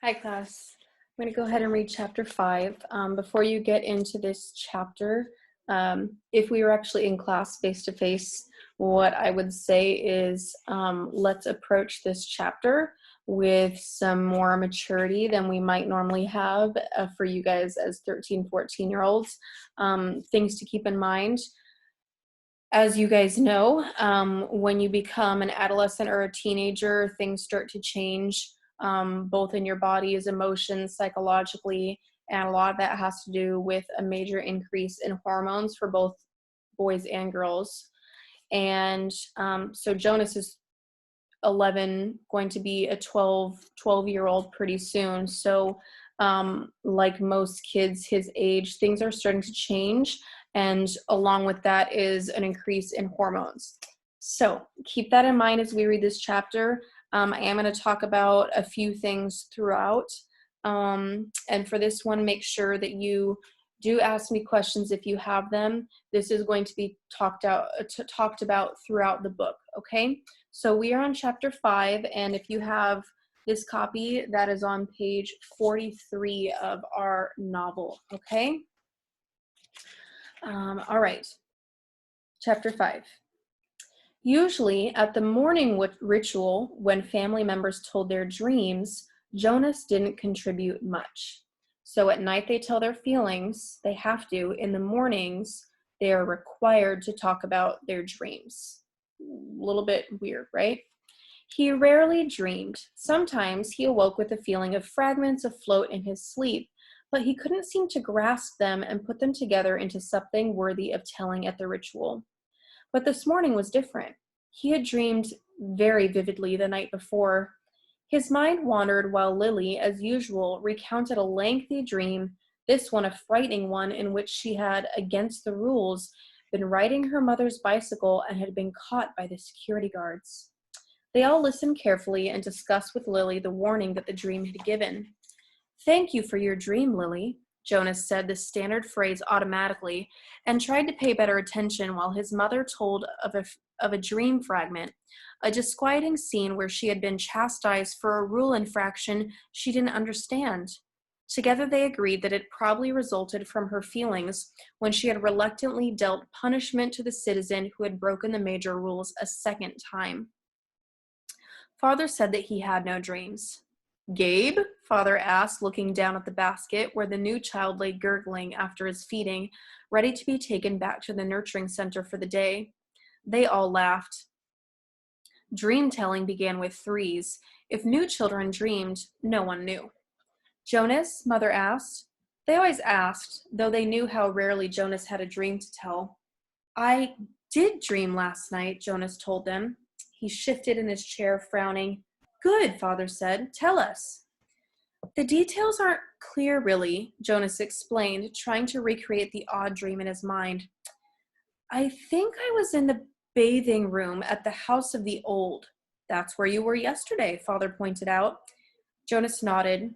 Hi, class. I'm going to go ahead and read chapter 5. Before you get into this chapter, if we were actually in class face-to-face, what I would say is let's approach this chapter with some more maturity than we might normally have for you guys as 13, 14-year-olds. Things to keep in mind. As you guys know, when you become an adolescent or a teenager, things start to change, both in your body's emotions, psychologically, and a lot of that has to do with a major increase in hormones for both boys and girls. And so Jonas is 11, going to be a 12-year-old pretty soon. So like most kids his age, things are starting to change. And along with that is an increase in hormones. So keep that in mind as we read this chapter. I am going to talk about a few things throughout. And for this one, make sure that you do ask me questions if you have them. This is going to be talked about throughout the book, okay? So we are on chapter 5, and if you have this copy, that is on page 43 of our novel, okay? All right, chapter 5. Usually at the morning ritual, when family members told their dreams, Jonas didn't contribute much. So at night they tell their feelings, they have to. In the mornings, they are required to talk about their dreams. A little bit weird, right? He rarely dreamed. Sometimes he awoke with a feeling of fragments afloat in his sleep, but he couldn't seem to grasp them and put them together into something worthy of telling at the ritual. But this morning was different. He had dreamed very vividly the night before. His mind wandered while Lily, as usual, recounted a lengthy dream, this one a frightening one in which she had, against the rules, been riding her mother's bicycle and had been caught by the security guards. They all listened carefully and discussed with Lily the warning that the dream had given. "Thank you for your dream, Lily," Jonas said the standard phrase automatically and tried to pay better attention while his mother told of a dream fragment, a disquieting scene where she had been chastised for a rule infraction she didn't understand. Together they agreed that it probably resulted from her feelings when she had reluctantly dealt punishment to the citizen who had broken the major rules a second time. Father said that he had no dreams. "Gabe?" Father asked, looking down at the basket where the new child lay gurgling after his feeding, ready to be taken back to the nurturing center for the day. They all laughed. Dream telling began with threes. If new children dreamed, no one knew. "Jonas?" Mother asked. They always asked, though they knew how rarely Jonas had a dream to tell. "I did dream last night," Jonas told them. He shifted in his chair, frowning. "Good," Father said. "Tell us." "The details aren't clear, really," Jonas explained, trying to recreate the odd dream in his mind. "I think I was in the bathing room at the House of the Old." "That's where you were yesterday," Father pointed out. Jonas nodded.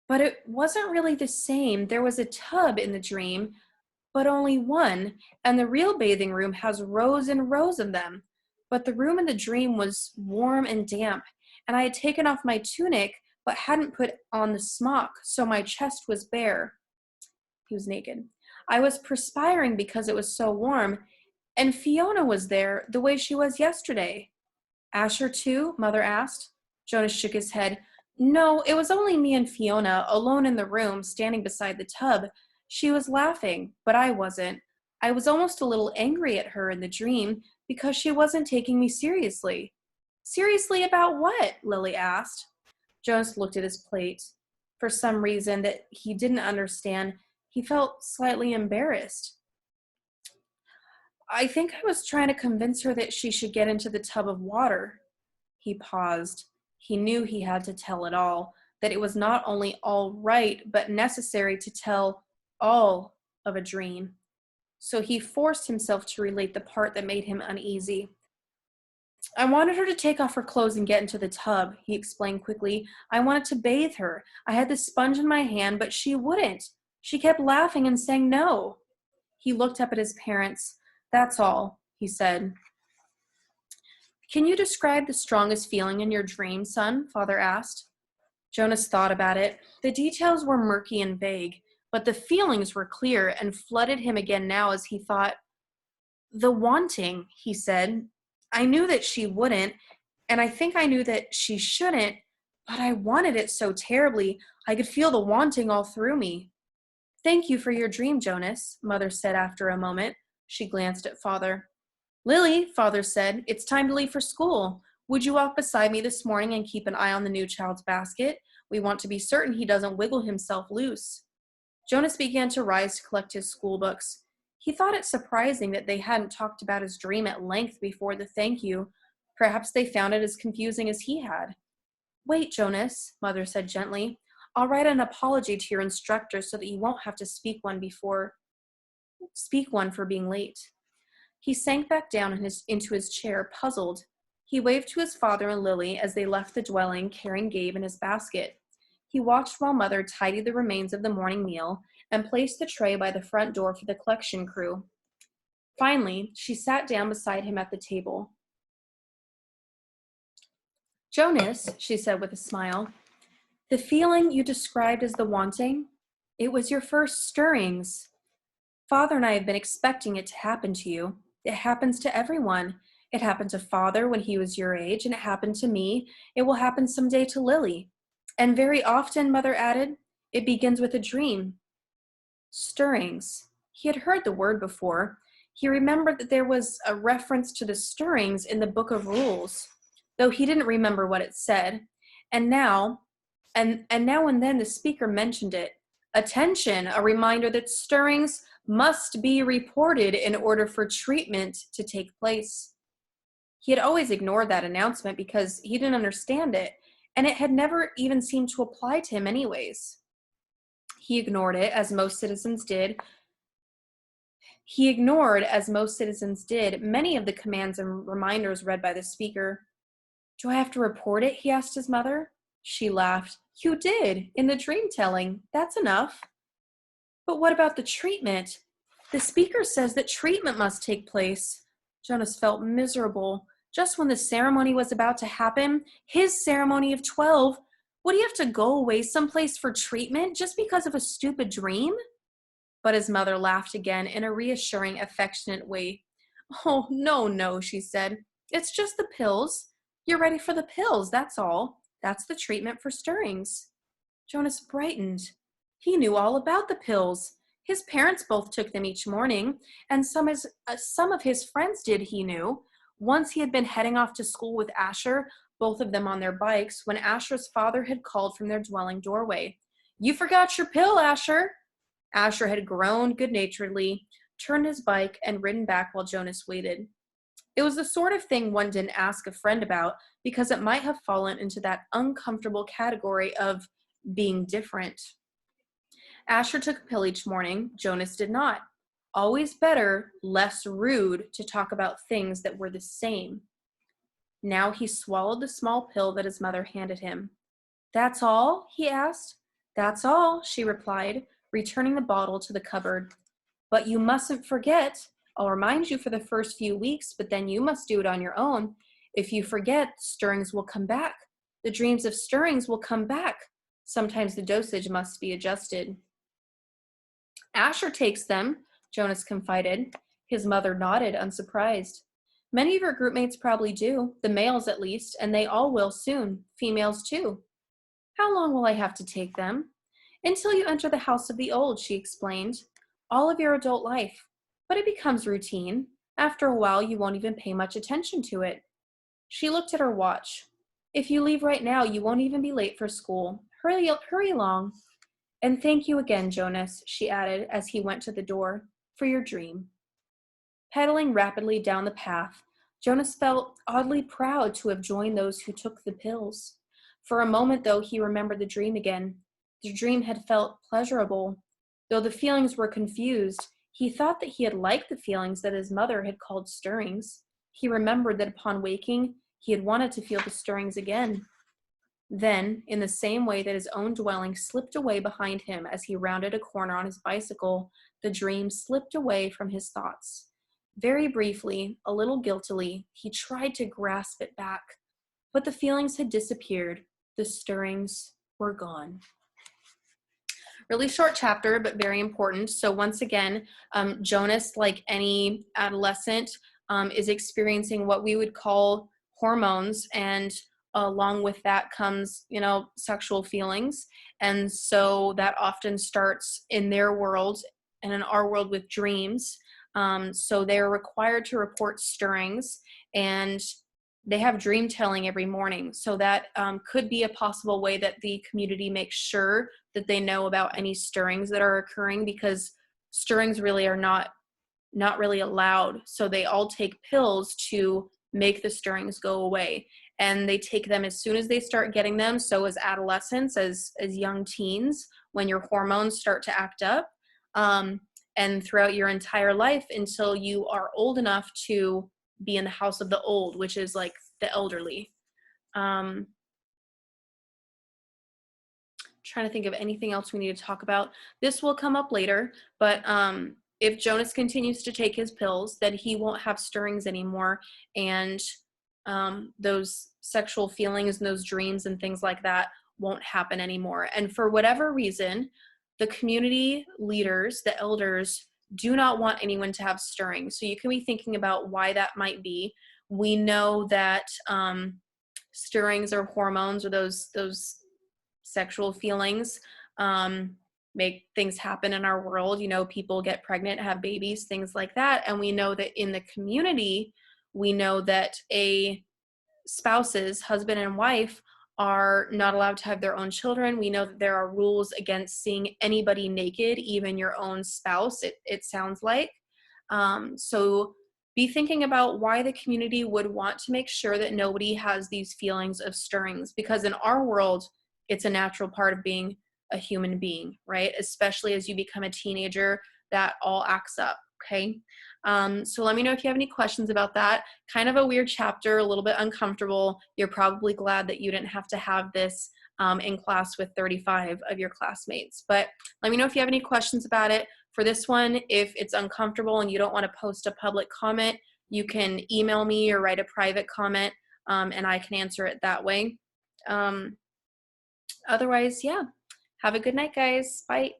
"But it wasn't really the same. There was a tub in the dream, but only one, and the real bathing room has rows and rows of them. But the room in the dream was warm and damp, and I had taken off my tunic but hadn't put on the smock, so my chest was bare." He was naked. "I was perspiring because it was so warm, and Fiona was there the way she was yesterday." "Asher too?" Mother asked. Jonas shook his head. "No, it was only me and Fiona, alone in the room, standing beside the tub. She was laughing, but I wasn't. I was almost a little angry at her in the dream because she wasn't taking me seriously." "Seriously about what?" Lily asked. Jonas looked at his plate. For some reason that he didn't understand, he felt slightly embarrassed. "I think I was trying to convince her that she should get into the tub of water." He paused. He knew he had to tell it all, that it was not only all right, but necessary to tell all of a dream. So he forced himself to relate the part that made him uneasy. "I wanted her to take off her clothes and get into the tub," he explained quickly. "I wanted to bathe her. I had the sponge in my hand, but she wouldn't. She kept laughing and saying no." He looked up at his parents. "That's all," he said. "Can you describe the strongest feeling in your dream, son?" Father asked. Jonas thought about it. The details were murky and vague, but the feelings were clear and flooded him again now as he thought. The wanting, he said. I knew that she wouldn't, and I think I knew that she shouldn't, but I wanted it so terribly. I could feel the wanting all through me. Thank you for your dream, Jonas, Mother said after a moment. She glanced at Father. Lily, Father said, it's time to leave for school. Would you walk beside me this morning and keep an eye on the new child's basket? We want to be certain he doesn't wiggle himself loose. Jonas began to rise to collect his school books. He thought it surprising that they hadn't talked about his dream at length before the thank you. Perhaps they found it as confusing as he had. Wait, Jonas, Mother said gently. I'll write an apology to your instructor so that you won't have to speak one for being late. He sank back down into his chair, puzzled. He waved to his father and Lily as they left the dwelling, carrying Gabe in his basket. He watched while Mother tidied the remains of the morning meal and placed the tray by the front door for the collection crew. Finally, she sat down beside him at the table. Jonas, she said with a smile, the feeling you described as the wanting, it was your first stirrings. Father and I have been expecting it to happen to you. It happens to everyone. It happened to Father when he was your age, and it happened to me. It will happen someday to Lily. And very often, Mother added, it begins with a dream. Stirrings. He had heard the word before. He remembered that there was a reference to the stirrings in the Book of Rules, though he didn't remember what it said. And now and then the speaker mentioned it. Attention, a reminder that stirrings must be reported in order for treatment to take place. He had always ignored that announcement because he didn't understand it, and it had never even seemed to apply to him anyways. He ignored it, as most citizens did. Many of the commands and reminders read by the speaker. Do I have to report it? He asked his mother. She laughed. You did, in the dream telling. That's enough. But what about the treatment? The speaker says that treatment must take place. Jonas felt miserable. Just when the ceremony was about to happen, his ceremony of 12, would he have to go away someplace for treatment just because of a stupid dream? But his mother laughed again in a reassuring, affectionate way. Oh, no, she said. It's just the pills. You're ready for the pills, that's all. That's the treatment for stirrings. Jonas brightened. He knew all about the pills. His parents both took them each morning, and some of his friends did, he knew. Once he had been heading off to school with Asher, both of them on their bikes, when Asher's father had called from their dwelling doorway. You forgot your pill, Asher. Asher had groaned good-naturedly, turned his bike, and ridden back while Jonas waited. It was the sort of thing one didn't ask a friend about because it might have fallen into that uncomfortable category of being different. Asher took a pill each morning. Jonas did not. Always better, less rude, to talk about things that were the same. Now he swallowed the small pill that his mother handed him. That's all? He asked. That's all, she replied, returning the bottle to the cupboard. But you mustn't forget. I'll remind you for the first few weeks, but then you must do it on your own. If you forget, stirrings will come back. The dreams of stirrings will come back. Sometimes the dosage must be adjusted. Asher takes them, Jonas confided. His mother nodded, unsurprised. Many of your group mates probably do, the males at least, and they all will soon, females too. How long will I have to take them? Until you enter the house of the old, she explained. All of your adult life. But it becomes routine. After a while, you won't even pay much attention to it. She looked at her watch. If you leave right now, you won't even be late for school. Hurry along. And thank you again, Jonas, she added as he went to the door, for your dream. Pedaling rapidly down the path, Jonas felt oddly proud to have joined those who took the pills. For a moment, though, he remembered the dream again. The dream had felt pleasurable. Though the feelings were confused, he thought that he had liked the feelings that his mother had called stirrings. He remembered that upon waking, he had wanted to feel the stirrings again. Then, in the same way that his own dwelling slipped away behind him as he rounded a corner on his bicycle, the dream slipped away from his thoughts. Very briefly, a little guiltily, he tried to grasp it back, but the feelings had disappeared, the stirrings were gone. Really short chapter, but very important. So once again, Jonas, like any adolescent, is experiencing what we would call hormones, and along with that comes, sexual feelings. And so that often starts in their world and in our world with dreams. So they're required to report stirrings, and they have dream telling every morning. So that could be a possible way that the community makes sure that they know about any stirrings that are occurring, because stirrings really are not really allowed. So they all take pills to make the stirrings go away, and they take them as soon as they start getting them. So as adolescents, as young teens, when your hormones start to act up, and throughout your entire life until you are old enough to be in the house of the old, which is like the elderly. Trying to think of anything else we need to talk about. This will come up later, but if Jonas continues to take his pills, then he won't have stirrings anymore, and those sexual feelings and those dreams and things like that won't happen anymore. And for whatever reason, the community leaders, the elders, do not want anyone to have stirrings. So you can be thinking about why that might be. We know that stirrings or hormones, or those sexual feelings, make things happen in our world. People get pregnant, have babies, things like that. And we know that in the community, we know that spouses, husband and wife, are not allowed to have their own children. We know that there are rules against seeing anybody naked, even your own spouse, it sounds like. So be thinking about why the community would want to make sure that nobody has these feelings of stirrings, because in our world, it's a natural part of being a human being, right? Especially as you become a teenager, that all acts up, okay? So let me know if you have any questions about that. Kind of a weird chapter, a little bit uncomfortable. You're probably glad that you didn't have to have this in class with 35 of your classmates. But let me know if you have any questions about it. For this one, if it's uncomfortable and you don't want to post a public comment, you can email me or write a private comment, and I can answer it that way. Otherwise, yeah. Have a good night, guys. Bye.